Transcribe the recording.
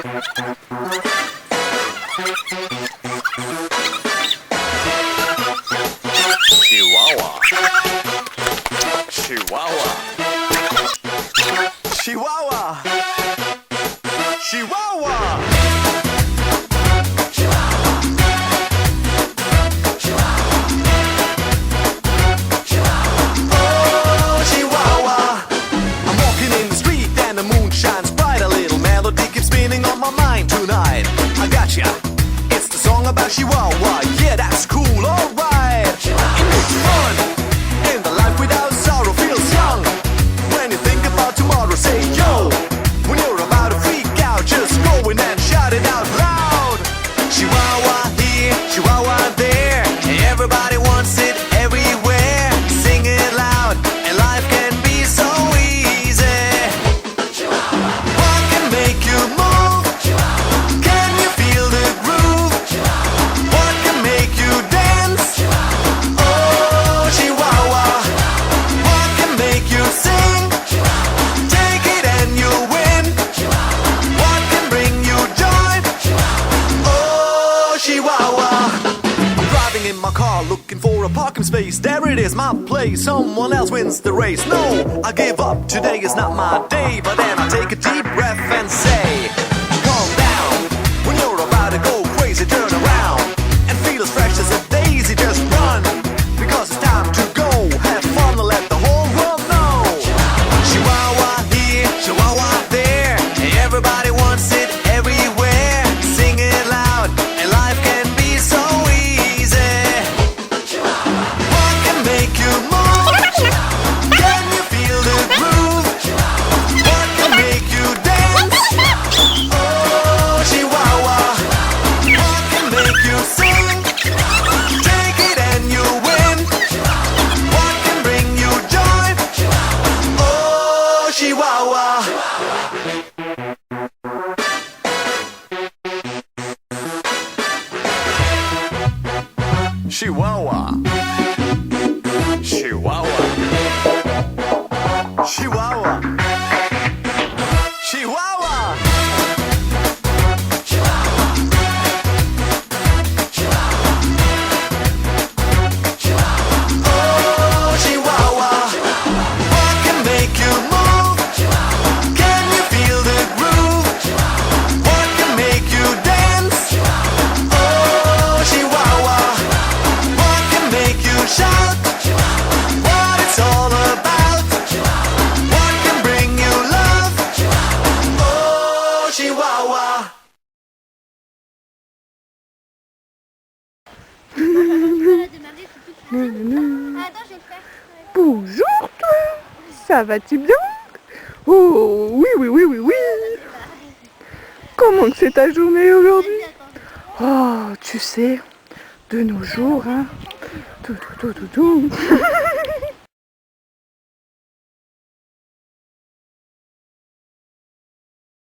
Chihuahua. Chihuahua. Chihuahua. Chihuahua. Oh, Chihuahua. I'm walking in the street and the moon shines bright. A little melody keeps spinning on my mind tonight. I gotcha. It's the song about Chihuahua. Yeah, that's cool, alright. It makes fun. And the life without sorrow feels young. When you think about tomorrow, say yo. When you're about to freak out, just go in and shout it out loud. Chihuahua here, Chihuahua there. Everybody wants it everywhere. Sing it loud, and life can be so easy. What can make you move? Can you feel the groove? What can make you dance? Oh, Chihuahua. What can make you sing? Take it and you win. What can bring you joy? Oh, Chihuahua. I'm driving in my car looking for a parking space. There it is, my place. Someone else wins the race. No, I give up. Today is not my day. But then I take a deep breath and say, calm down. When you're about to go crazy, turn around and feel as fresh as a daisy. Just run, because it's time to go. Have fun and let the whole world know. Chihuahua here, Chihuahua there. Everybody wants it everywhere. Sing it loud, and life can be so easy. What can make you move? Can you feel the groove? What can make you dance? Oh, Chihuahua. What can make you sing? Take it and you win. What can bring you joy? Oh, Chihuahua. Chihuahua. Chihuahua. Chihuahua. Chihuahua. Oh, Chihuahua. What can make you move? Can you feel the groove? What can make you dance? Oh, Chihuahua. What can make you shout? What it's all about? What can bring you love? Oh, Chihuahua. Bonjour toi, ça va-tu bien? Oh oui, oui, oui, oui, oui. Comment que c'est ta journée aujourd'hui? Oh, tu sais, de nos jours, hein. Tout, tout, tout, tout, tout.